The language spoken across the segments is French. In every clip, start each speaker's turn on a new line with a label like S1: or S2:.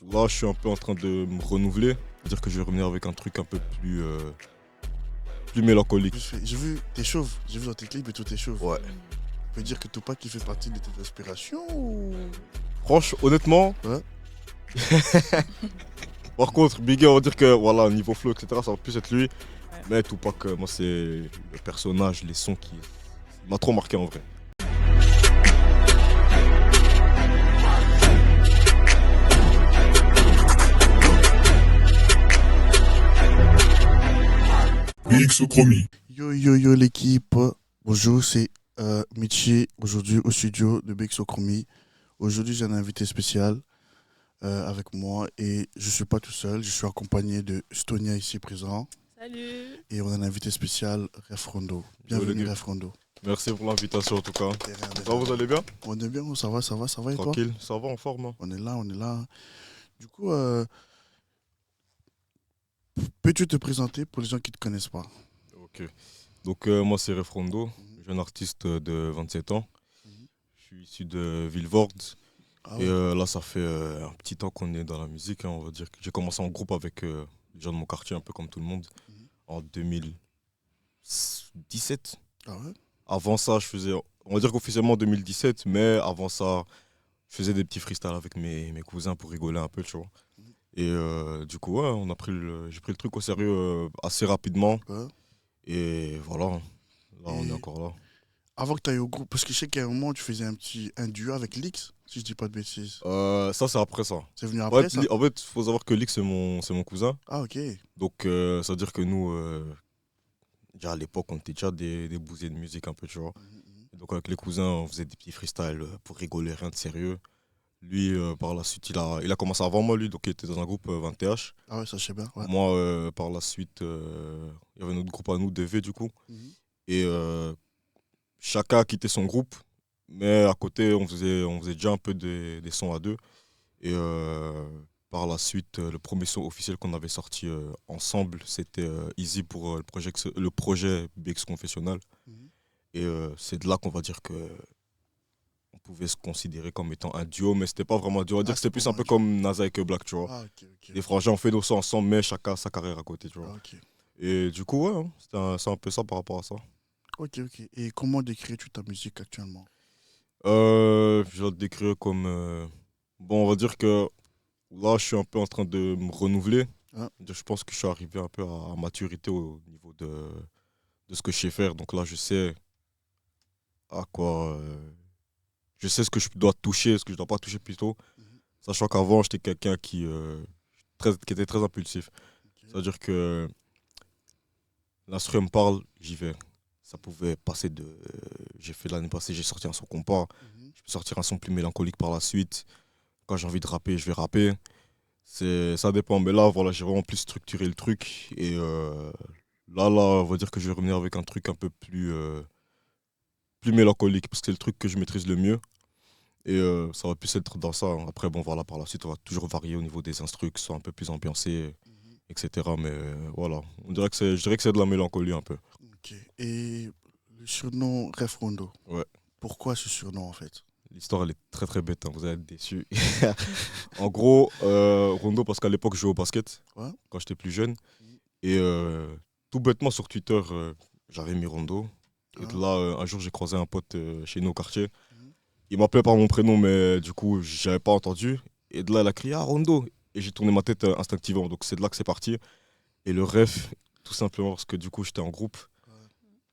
S1: Là, je suis un peu en train de me renouveler. C'est-à-dire que je vais revenir avec un truc un peu plus mélancolique.
S2: J'ai vu, t'es chauve. J'ai vu dans tes clips et tout, t'es chauve.
S1: Ouais.
S2: Ça veut dire que Tupac qui fait partie de tes aspirations ou.
S1: Franchement, honnêtement,
S2: Ouais.
S1: par contre, Biggie, on va dire que voilà, niveau flow, etc., ça va plus être lui. Mais Tupac, moi, c'est le personnage, les sons qui m'a trop marqué en vrai.
S3: BX
S2: Yo yo yo l'équipe. Bonjour, c'est Michi. Aujourd'hui au studio de BX Chromie. Aujourd'hui j'ai un invité spécial avec moi et je suis pas tout seul. Je suis accompagné de Stonia ici présent.
S4: Salut.
S2: Et on a un invité spécial, Ref Rondo. Bienvenue Ref Rondo.
S1: Merci pour l'invitation en tout cas.
S2: De rien, de
S1: Ça va,
S2: rien.
S1: vous allez bien?
S2: On est bien, ça va et toi?
S1: Tranquille, ça va en forme. Hein.
S2: On est là. Du coup, peux-tu te présenter pour les gens qui ne te connaissent pas?
S1: Ok. Donc moi c'est Refrondo, jeune artiste de 27 ans. Je suis issu de Vilvoorde.
S2: Ah
S1: Et
S2: ouais.
S1: là ça fait un petit temps qu'on est dans la musique. Hein, on va dire que j'ai commencé en groupe avec les gens de mon quartier, un peu comme tout le monde, en 2017.
S2: Ah ouais?
S1: Avant ça, je faisais, on va dire qu'officiellement en 2017, mais avant ça, je faisais des petits freestyles avec mes cousins pour rigoler un peu, tu vois. Et du coup, ouais, j'ai pris le truc au sérieux assez rapidement.
S2: Ouais.
S1: Et voilà, là on est
S2: Et
S1: encore là.
S2: avant que tu ailles au groupe, parce que je sais qu'à un moment tu faisais un duo avec Lix, si je dis pas de bêtises.
S1: Ça, c'est après ça.
S2: C'est venu
S1: Ouais,
S2: après ça?
S1: En fait, il faut savoir que Lick, c'est mon cousin.
S2: Ah ok.
S1: Donc, ça veut dire que nous, déjà à l'époque, on était déjà des bousés de musique un peu, tu vois. Et donc, avec les cousins, on faisait des petits freestyles pour rigoler, rien de sérieux. Lui, par la suite, il a commencé avant moi, lui, donc il était dans un groupe 20TH.
S2: Ah ouais, ça je sais bien. Ouais.
S1: Moi, par la suite, il y avait notre groupe à nous, DV, du coup. Et chacun a quitté son groupe, mais à côté, on faisait déjà un peu des sons à deux. Et par la suite, le premier son officiel qu'on avait sorti ensemble, c'était Easy pour le projet BX Confessionnal. Et c'est de là qu'on va dire que on pouvait se considérer comme étant un duo, mais c'était pas vraiment un duo. On va dire que c'était plus un peu comme Naza et Black, tu vois.
S2: Ah ok.
S1: Les frangins, on fait nos sons ensemble, mais chacun a sa carrière à côté, tu vois.
S2: Ah, ok.
S1: Et du coup, ouais, hein, c'est un peu ça par rapport à ça.
S2: Ok. Et comment décris-tu ta musique actuellement?
S1: Je vais le décrire comme... bon, on va dire que là, je suis un peu en train de me renouveler.
S2: Ah.
S1: Je pense que je suis arrivé un peu à maturité au niveau de ce que je sais faire. Donc là, je sais à quoi... je sais ce que je dois toucher, ce que je ne dois pas toucher plutôt. Sachant qu'avant, j'étais quelqu'un qui était très impulsif. C'est-à-dire que l'instru me parle, j'y vais. Ça pouvait passer de... j'ai fait l'année passée, j'ai sorti un son compas. Je peux sortir un son plus mélancolique par la suite. Quand j'ai envie de rapper, je vais rapper. Ça dépend. Mais là, voilà, j'ai vraiment plus structuré le truc. Et là, on va dire que je vais revenir avec un truc un peu plus mélancolique. Parce que c'est le truc que je maîtrise le mieux. Et ça va plus être dans ça. Après, bon, voilà, par la suite, on va toujours varier au niveau des instrus, qui sont un peu plus ambiancés, etc. Mais voilà, je dirais que c'est de la mélancolie un peu.
S2: Ok. Et le surnom Ref Rondo.
S1: Ouais.
S2: Pourquoi ce surnom en fait?
S1: L'histoire, elle est très très bête, hein, vous allez être déçus. En gros, Rondo, parce qu'à l'époque, je jouais au basket,
S2: Ouais.
S1: quand j'étais plus jeune. Et tout bêtement, sur Twitter, j'avais mis Rondo. Et de là, un jour, j'ai croisé un pote chez nous au quartier. Il m'appelait par mon prénom, mais du coup, j'avais pas entendu. Et de là, il a crié « Ah, Rondo !» Et j'ai tourné ma tête instinctivement. Donc, c'est de là que c'est parti. Et le ref, tout simplement parce que du coup, j'étais en groupe.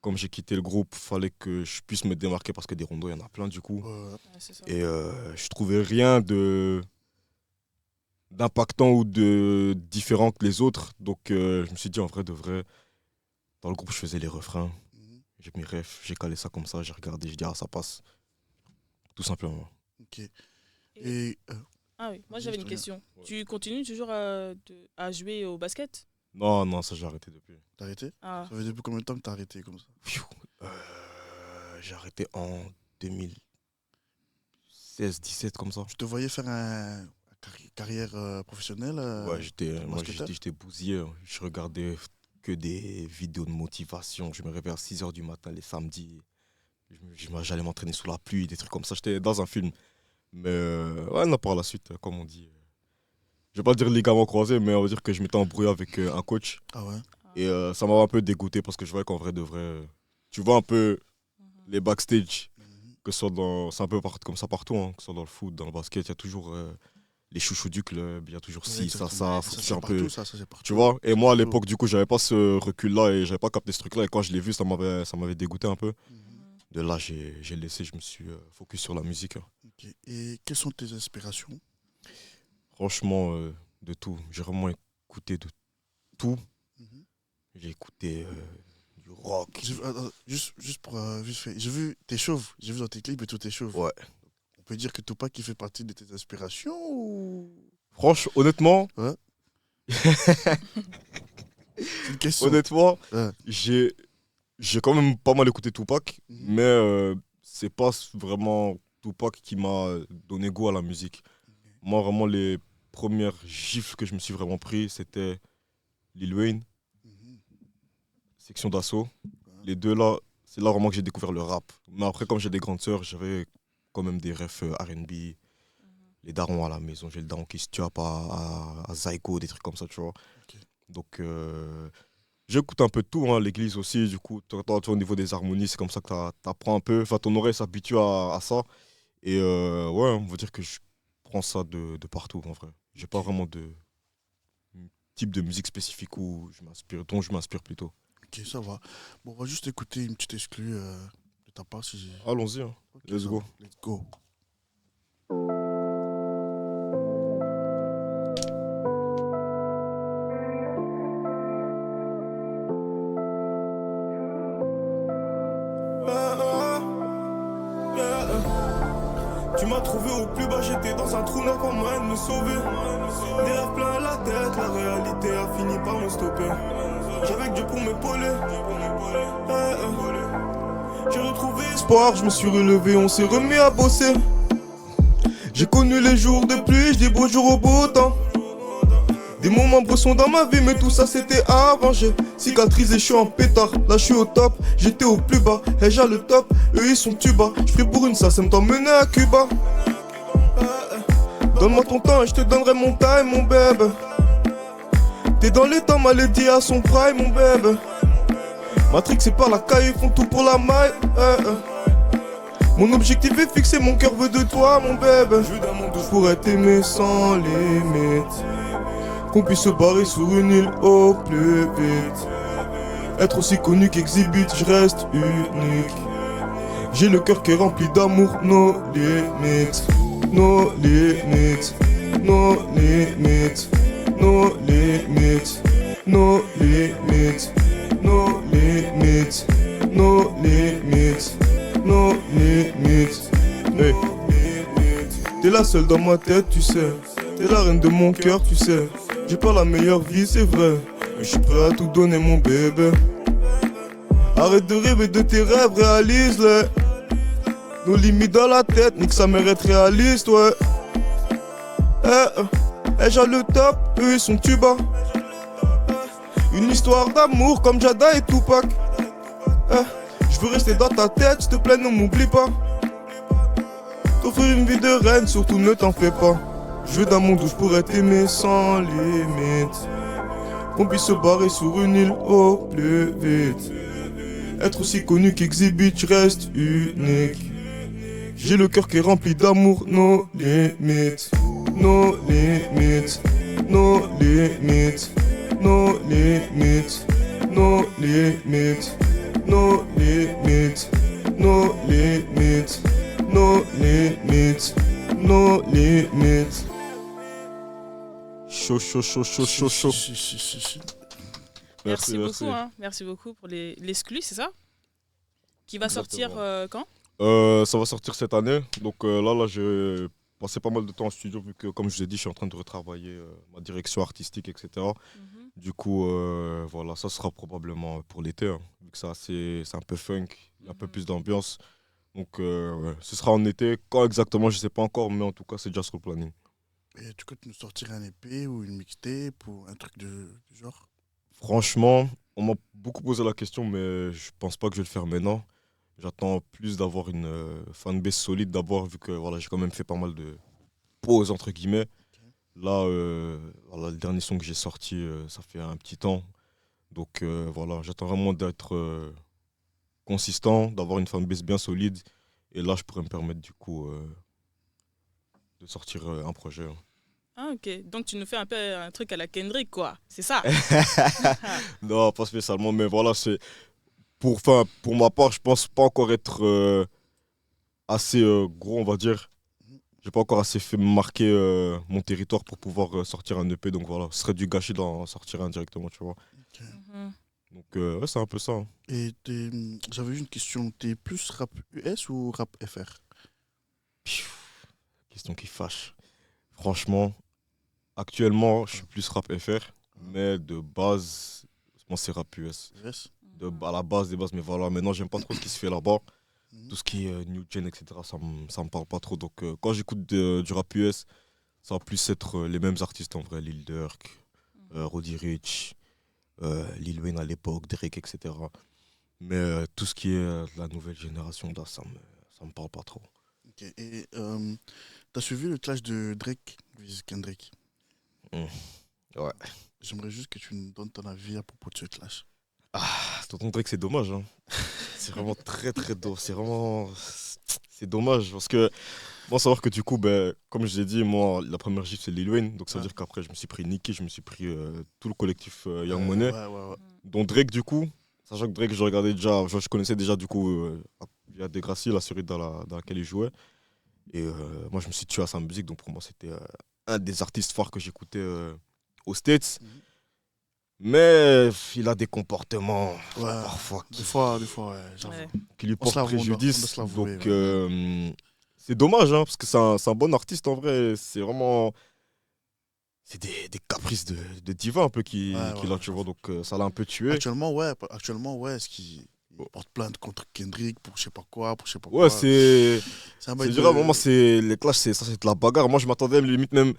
S1: Comme j'ai quitté le groupe, fallait que je puisse me démarquer parce que des rondos, il y en a plein du coup. Et je trouvais rien d'impactant ou de différent que les autres. Donc je me suis dit en vrai de vrai, dans le groupe je faisais les refrains. J'ai mis ref, j'ai calé ça comme ça, j'ai regardé, j'ai dit ah ça passe. Tout simplement.
S2: Ok. Et
S4: Ah oui, moi j'avais une question.
S1: Ouais.
S4: Tu continues toujours à jouer au basket?
S1: Non, ça j'ai arrêté depuis.
S2: t'as arrêté?
S4: Ah,
S2: Ça fait depuis combien de temps que t'as arrêté comme ça?
S1: J'ai arrêté en 2016-17 comme ça.
S2: Tu te voyais faire un carrière professionnelle
S1: Ouais, moi
S2: basketteur?
S1: j'étais bousillé. Je regardais que des vidéos de motivation. Je me réveillais à 6 h du matin les samedis. J'allais m'entraîner sous la pluie, des trucs comme ça. J'étais dans un film. Mais ouais, non, par la suite, comme on dit, je vais pas dire ligament croisé, mais on va dire que je m'étais embrouillé avec un coach.
S2: Ah ouais.
S1: Et ça m'a un peu dégoûté parce que je voyais qu'en vrai de vrai, tu vois un peu les backstage, que ce soit dans. C'est un peu comme ça partout, hein, que ce soit dans le foot, dans le basket, il y a toujours les chouchous du club, il y a toujours ci, ça,
S2: Exactement.
S1: faut que
S2: Ça,
S1: tu sois
S2: c'est
S1: un peu.
S2: partout, ça c'est partout.
S1: Tu vois, et moi à
S2: Surtout.
S1: l'époque, du coup, j'avais pas ce recul-là et j'avais pas capté ce truc-là. Et quand je l'ai vu, ça m'avait dégoûté un peu.
S2: Mhm.
S1: De là, j'ai laissé, je me suis focus sur la musique, hein.
S2: Ok. Et quelles sont tes inspirations?
S1: Franchement, de tout. J'ai vraiment écouté de tout.
S2: Mhm.
S1: J'ai écouté du rock.
S2: Juste pour vite fait, j'ai vu t'es chauve, j'ai vu dans tes clips et tout t'es chauve.
S1: Ouais.
S2: On peut dire que Tupac qui fait partie de tes inspirations ou
S1: Franchement, honnêtement,
S2: c'est une question.
S1: honnêtement,
S2: Ouais.
S1: j'ai quand même pas mal écouté Tupac,
S2: Mhm.
S1: mais c'est pas vraiment Tupac qui m'a donné goût à la musique. Moi, vraiment, les premières gifles que je me suis vraiment pris, c'était Lil Wayne,
S2: Mhm.
S1: Section d'Assaut. Les deux là, c'est là vraiment que j'ai découvert le rap. Mais après, comme j'ai des grandes sœurs, j'avais quand même des refs R&B, les darons à la maison. J'ai le daron qui se tape à Zygo, des trucs comme ça, tu vois.
S2: Ok.
S1: Donc, j'écoute un peu de tout, hein, l'église aussi. Du coup, toi, au niveau des harmonies, c'est comme ça que t'apprends un peu. Enfin, ton oreille s'habitue à ça. Et ouais, on va dire que je prends ça de partout, en vrai. J'ai pas
S2: Ok.
S1: vraiment de type de musique spécifique dont je m'inspire plutôt.
S2: Ok, ça va. Bon, on va juste écouter une petite exclue de ta part si j'ai.
S1: Allons-y, hein.
S2: Ok,
S1: Let's
S2: ça
S1: go.
S2: va. Let's go.
S5: Tu m'as trouvé au plus bas, j'étais dans un trou noir, pas moyen de me sauver. Des rêves plein la tête, la réalité a fini par me stopper. J'avais que Dieu pour m'épauler. J'ai retrouvé espoir, je me suis relevé, on s'est remis à bosser. J'ai connu les jours de pluie, je dis beau jour au beau temps. Des moments bressons dans ma vie, mais tout ça c'était arrangé. Cicatrisé, je suis en pétard, là je suis au top. J'étais au plus bas, et j'ai le top, eux ils sont tuba. Je prie pour une SACEM t'emmener à Cuba. Donne-moi ton temps et je te donnerai mon time, mon bébé. T'es dans les temps, maladie à son prime, mon bébé. Matrix c'est par la caille, ils font tout pour la maille. Mon objectif est fixé, mon cœur veut de toi, mon bébé. Je pourrais t'aimer sans limite. Qu'on puisse se barrer sur une île au plus vite. Être aussi connu qu'exhibite, je reste unique. J'ai le cœur qui est rempli d'amour, nos limites. Nos limites. Nos limites. Nos limites. Nos limites. Nos limites. Nos limites. Nos limites. Hey. T'es la seule dans ma tête, tu sais. T'es la reine de mon cœur, tu sais. J'ai pas la meilleure vie, c'est vrai. Mais je suis prêt à tout donner, mon bébé. Arrête de rêver de tes rêves, réalise-les. Nos limites dans la tête, nique sa mère être réaliste, ouais. J'ai le top, eux ils sont tuba. Une histoire d'amour comme Jada et Tupac. Je veux rester dans ta tête, s'il te plaît, ne m'oublie pas. T'offrir une vie de reine, surtout ne t'en fais pas. Je veux d'un monde où je pourrais t'aimer sans limite. Qu'on puisse se barrer sur une île au plus vite. Être aussi connu qu'exhibite, je reste unique. J'ai le cœur qui est rempli d'amour, nos limites. Nos limites. Nos limites. Nos limites. Nos limites. Nos limites. Nos limites. Nos limites. Nos limites.
S1: Chaud, chaud, chaud, chaud, chaud, chaud.
S4: Merci beaucoup, hein. Merci beaucoup pour l'exclu, c'est ça? Qui va sortir quand?
S1: Ça va sortir cette année. Donc là, j'ai passé pas mal de temps en studio vu que, comme je vous ai dit, je suis en train de retravailler ma direction artistique, etc.
S4: Mhm.
S1: Du coup, voilà, ça sera probablement pour l'été, hein, vu que c'est un peu funk, il y a un peu plus d'ambiance. Donc, ouais, ce sera en été. Quand exactement, je sais pas encore, mais en tout cas, c'est déjà sur le planning.
S2: Et tu comptes nous sortir un EP ou une mixtape ou un truc du genre?
S1: Franchement, on m'a beaucoup posé la question, mais je pense pas que je vais le faire maintenant. J'attends plus d'avoir une fanbase solide d'abord, vu que voilà, j'ai quand même fait pas mal de pauses, entre guillemets. Là, voilà, le dernier son que j'ai sorti, ça fait un petit temps. Donc voilà, j'attends vraiment d'être consistant, d'avoir une fanbase bien solide. Et là, je pourrais me permettre du coup de sortir un projet.
S4: Ah, ok. Donc, tu nous fais un peu un truc à la Kendrick, quoi. C'est ça.
S1: Non, pas spécialement, mais voilà, c'est pour ma part, je pense pas encore être assez gros, on va dire. J'ai pas encore assez fait marquer mon territoire pour pouvoir sortir un EP, donc voilà, ce serait du gâchis d'en sortir un directement, tu vois.
S4: Mhm.
S1: Donc ouais, c'est un peu ça. Hein.
S2: Et j'avais une question. T'es plus rap US ou rap FR?
S1: Pfiou, question qui fâche. Franchement, actuellement, je suis plus rap FR, mais de base, moi c'est rap US.
S2: US?
S1: À la base des bases, mais voilà, maintenant j'aime pas trop ce qui se fait là-bas.
S2: Mhm.
S1: Tout ce qui est New Gen, etc., ça me parle pas trop. Donc quand j'écoute du rap US, ça va plus être les mêmes artistes en vrai, Lil Durk, Roddy Ricch, Lil Wayne à l'époque, Drake, etc. Mais tout ce qui est de la nouvelle génération, là, ça me parle pas trop.
S2: Ok. Et t'as suivi le clash de Drake vs Kendrick?
S1: Ouais.
S2: J'aimerais juste que tu nous donnes ton avis à propos de ce clash.
S1: Tonton Drake, c'est dommage. Hein. C'est vraiment très très dommage. C'est dommage parce que bon, savoir que du coup, ben, comme je l'ai dit, moi, la première gifle, c'est Lil Wayne. Donc ça veut
S2: Ouais.
S1: dire qu'après, je me suis pris Nicki, je me suis pris tout le collectif Young Money.
S2: Ouais.
S1: Dont Drake, du coup, sachant que Drake, je regardais déjà, je connaissais déjà, du coup, via Degrassi, la série dans laquelle il jouait. Et moi, je me suis tué à sa musique. Donc pour moi, c'était un des artistes phares que j'écoutais aux States.
S2: Mhm.
S1: Mais il a des comportements
S2: Ouais.
S1: parfois
S2: Des fois, ouais, j'avoue.
S4: Ouais.
S1: qui lui
S2: On se
S1: portent
S2: l'avoue, on doit
S1: préjudice.
S2: se l'avouer,
S1: Donc,
S2: ouais.
S1: c'est dommage, hein, parce que c'est un bon artiste en vrai. C'est vraiment. C'est des caprices de diva un peu qu'il a, tu vois. Donc, ça l'a un peu tué.
S2: Actuellement, ouais, est-ce qu'il porte plainte contre Kendrick pour je sais pas quoi,
S1: Ouais, c'est.
S2: C'est un
S1: C'est
S2: bail
S1: dur, à un moment, les clashs, c'est de la bagarre. Moi, je m'attendais limite même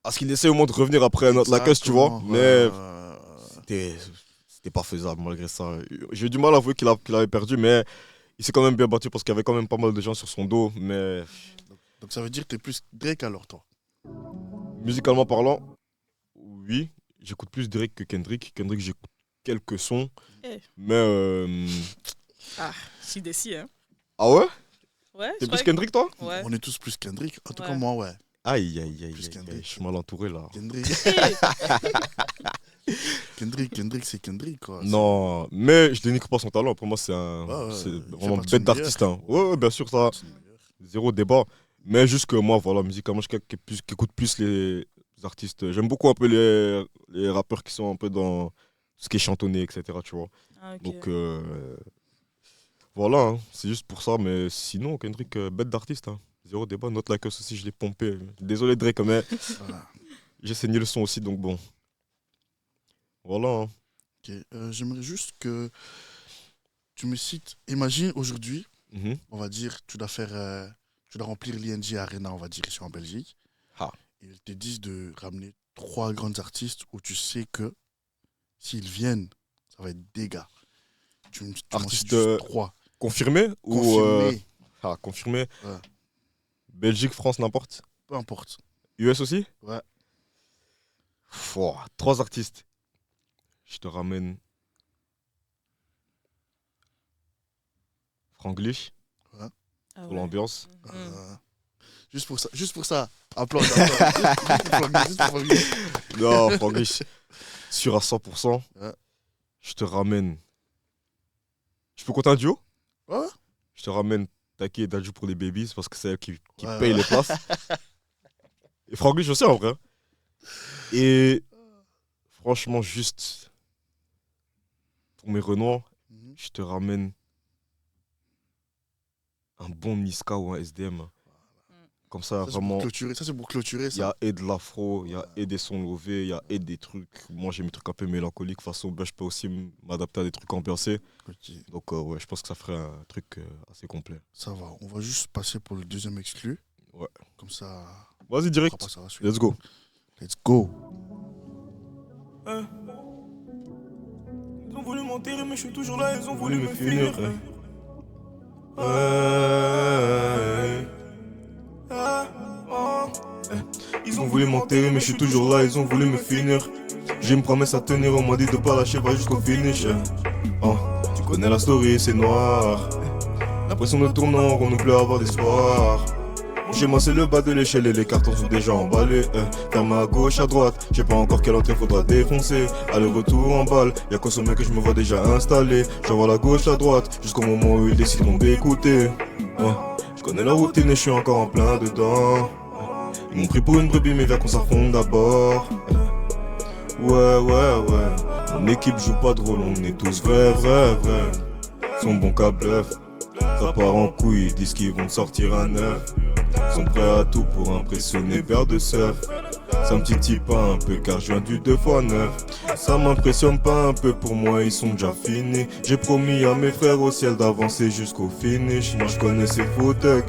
S1: à ce qu'il essaie au moins de revenir après notre lacasse, tu vois.
S2: Exactement,
S1: Mais
S2: ouais.
S1: c'était pas faisable malgré ça. J'ai eu du mal à avouer qu'il avait perdu, mais il s'est quand même bien battu parce qu'il y avait quand même pas mal de gens sur son dos. Mais
S2: Donc ça veut dire que t'es plus Drake alors, toi.
S1: musicalement parlant, oui, j'écoute plus Drake que Kendrick. Kendrick, j'écoute quelques sons.
S4: Eh.
S1: Mais.
S4: Ah, je suis déçu, hein.
S1: Ah ouais?
S4: Ouais,
S1: T'es
S4: je
S1: plus
S4: croyais
S1: Kendrick, toi?
S4: Ouais.
S2: On est tous plus Kendrick. En tout cas,
S4: Ouais.
S2: moi, ouais.
S1: Aïe,
S2: Plus Kendrick.
S1: je suis mal entouré là.
S2: Kendrick, Kendrick, c'est Kendrick, quoi.
S1: Non, mais je dénigre pas son talent. Pour moi, c'est
S2: Ouais,
S1: c'est
S2: il fait
S1: vraiment
S2: partie
S1: bête
S2: du
S1: d'artiste. Hein.
S2: meilleur.
S1: Ouais, bien sûr, ça,
S2: C'est le meilleur.
S1: zéro débat. Mais juste que moi, voilà, musicalement, je suis quelqu'un qui écoute plus les artistes. J'aime beaucoup un peu les rappeurs qui sont un peu dans ce qui est chantonné, etc. Tu vois.
S4: Ah, ok.
S1: Donc, voilà, hein, c'est juste pour ça. Mais sinon, Kendrick, bête d'artiste. Hein. Zéro débat. Note la queue aussi, je l'ai pompé. Désolé, Drake, mais
S2: Voilà.
S1: j'ai saigné le son aussi, donc bon. Voilà. Hein.
S2: Ok. J'aimerais juste que tu me cites. Imagine aujourd'hui,
S1: Mhm.
S2: on va dire, tu dois remplir l'ING Arena, on va dire, ici en Belgique.
S1: Ah.
S2: Et ils te disent de ramener 3 grands artistes où tu sais que s'ils viennent, ça va être dégâts. Tu m'en cites
S1: Artistes,
S2: juste 3.
S1: Confirmé ou
S2: Confirmés,
S1: confirmé.
S2: Ouais.
S1: Belgique, France, n'importe.
S2: peu importe.
S1: US aussi?
S2: Ouais.
S1: 3 artistes. Je te ramène Franglish
S4: Ah
S1: pour
S4: ouais.
S1: l'ambiance.
S4: Mhm.
S2: Juste pour ça. Applaudis. Juste pour Franglish.
S1: Non, Franglish, sûr à 100%.
S2: Ouais.
S1: Je te ramène. Je peux compter un duo?
S2: Ouais.
S1: Je te ramène Taki et Dadju pour les babies parce que c'est eux qui
S2: Ouais,
S1: payent
S2: ouais.
S1: les places. Et Franglish aussi en vrai. Et franchement, juste pour mes Renois,
S2: Mhm.
S1: je te ramène un bon Niska ou un SDM. Comme ça,
S2: Ça, c'est pour
S1: vraiment,
S2: clôturer. Ça, c'est pour clôturer
S1: il y a
S2: ça.
S1: et de l'afro, il y a et des sons lovés, il y a et des trucs. Moi, j'ai mes trucs un peu mélancoliques. De toute façon, ben, je peux aussi m'adapter à des trucs ambiancés.
S2: Ok,
S1: Donc, ouais, je pense que ça ferait un truc assez complet.
S2: ça va. On va juste passer pour le deuxième exclu.
S1: Ouais.
S2: Comme ça,
S1: Vas-y,
S2: on
S1: direct.
S2: passe à la suite.
S1: Let's go.
S2: Let's go.
S5: Ils ont voulu m'enterrer, mais je suis toujours là, ils ont voulu me
S1: finir,
S5: finir. Ils ont voulu m'enterrer, mais je suis toujours là, ils ont voulu me finir. J'ai une promesse à tenir, on m'a dit de pas lâcher, va jusqu'au finish. Oh, tu connais la story, c'est noir. L'impression de tourner en rond, ne plus avoir d'espoir. Chez moi c'est le bas de l'échelle et les cartons sont déjà emballés. Ferme à gauche, à droite, je sais pas encore quelle entrée faudra défoncer. Aller-retour en balle, y'a qu'au sommet que je me vois déjà installé. J'envoie la gauche, la droite, jusqu'au moment où ils décideront d'écouter. Je connais la routine et je suis encore en plein dedans. Ils m'ont pris pour une brebis mais viens qu'on s'affronte d'abord. Ouais. Mon équipe joue pas de rôle, on est tous vrais. Sont bons qu'à bluff. Ça part en couille, ils disent qu'ils vont sortir à neuf. Sont prêts à tout pour impressionner père de surf. Ça me titille pas un peu car je viens du 2x9. Ça m'impressionne pas un peu, pour moi ils sont déjà finis. J'ai promis à mes frères au ciel d'avancer jusqu'au finish. Moi je connais ces faux thugs,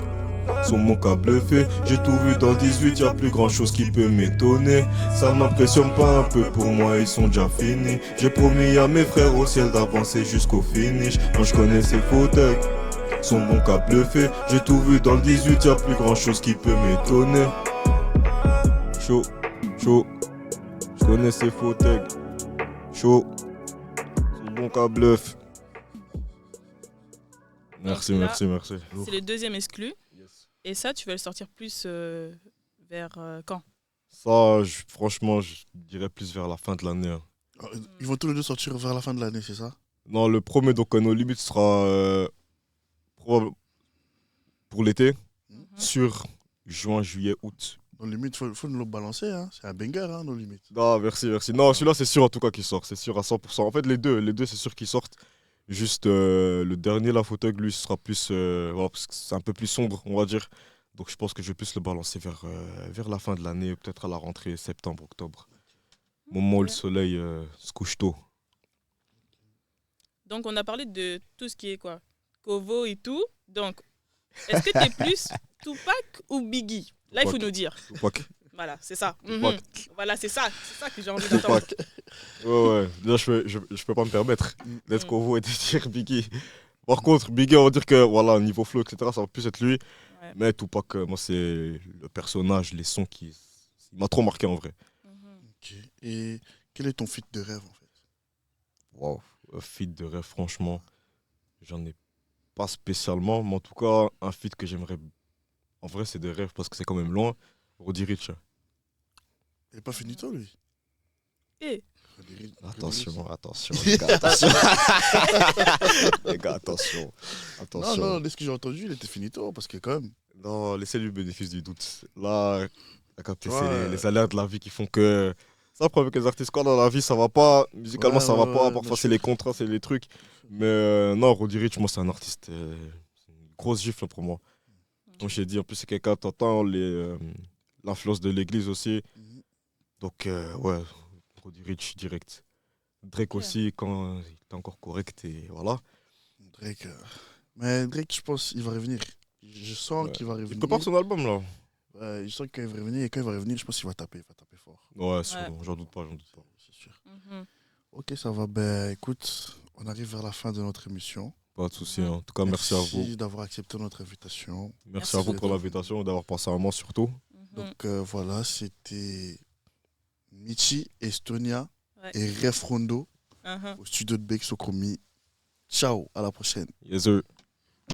S5: sont mon cas bluffé. J'ai tout vu dans le 18, y'a plus grand chose qui peut m'étonner. Ça m'impressionne pas un peu, pour moi ils sont déjà finis. J'ai promis à mes frères au ciel d'avancer jusqu'au finish. Moi je connais ces faux thugs, sont mon cas bluffé. J'ai tout vu dans le 18, y'a plus grand chose qui peut m'étonner. Chaud, je connais ces faux thugs. Chaud, sont bon qu'à bluff. Merci.
S4: C'est le deuxième exclu. Et ça, tu vas le sortir plus vers quand?
S1: Ça, franchement, je dirais plus vers la fin de l'année. Hein.
S2: Ils vont tous les deux sortir vers la fin de l'année, c'est ça?
S1: Non, le premier, donc No Limit sera probable pour l'été, sur juin, juillet, août.
S2: Nos limites, faut nous le balancer, hein. C'est un banger, hein, nos limites.
S1: Non, merci. Non, celui-là, c'est sûr en tout cas qu'il sort, c'est sûr à 100%. En fait, les deux c'est sûr qu'ils sortent. Juste le dernier, la photo, lui, ce sera plus. Voilà, parce que c'est un peu plus sombre, on va dire. Donc je pense que je vais plus le balancer vers la fin de l'année, peut-être à la rentrée, septembre, octobre. Moment où le soleil se couche tôt.
S4: Donc on a parlé de tout ce qui est quoi, Kovo et tout. Donc, est-ce que t'es plus Tupac ou Biggie? Là, il faut nous dire.
S1: Tupac.
S4: Voilà, c'est ça.
S1: Tupac.
S4: Voilà, c'est ça que j'ai envie d'entendre.
S1: Tupac. Ouais. Déjà, je peux pas me permettre d'être Kovo et de dire Biggie. Par contre, Biggie, on va dire que, voilà, niveau flow, etc., ça va plus être lui. Ouais. Mais Tupac, moi, c'est le personnage, les sons qui... Il m'a trop marqué, en vrai.
S2: Ok. Et quel est ton feat de rêve, en fait?
S1: Wow. Feat de rêve, franchement, j'en ai pas spécialement. Mais en tout cas, un feat que j'aimerais... En vrai, c'est des rêves parce que c'est quand même loin. Roddy Ricch.
S2: Il n'est pas finito, lui.
S4: Et
S1: Attention, les gars, attention. Les gars, attention.
S2: Non, de ce que j'ai entendu, il était finito, parce que quand même...
S1: Non, laissez-lui le bénéfice du doute. Là, c'est les aléas de la vie qui font que... Ça prouve que les artistes, quand dans la vie, ça va pas. Musicalement, ça va pas. Parfois, c'est les contrats, c'est les trucs. Mais non, Roddy Ricch, moi, c'est un artiste. C'est une grosse gifle pour moi. Comme je t'ai dit, en plus, c'est quelqu'un, t'entends l'influence de l'église aussi. Donc, ouais, Roddy Ricch direct. Drake aussi, quand il est encore correct, et voilà.
S2: Drake, mais Drake, je pense qu'il va revenir. Je sens qu'il va revenir.
S1: Il prépare son album, là.
S2: Je sens qu'il va revenir, et quand il va revenir, je pense qu'il va taper fort.
S1: Ouais, j'en doute pas.
S2: C'est sûr. Ok, ça va. Ben, écoute, on arrive vers la fin de notre émission.
S1: Pas de souci. En tout cas, merci à vous.
S2: Merci d'avoir accepté notre invitation.
S1: Merci à vous pour l'invitation et d'avoir pensé à moi surtout.
S2: Donc voilà, c'était Michi, Estonia et Ref Rondo au studio de Bexochromie. Ciao, à la prochaine.
S1: Yes, sir.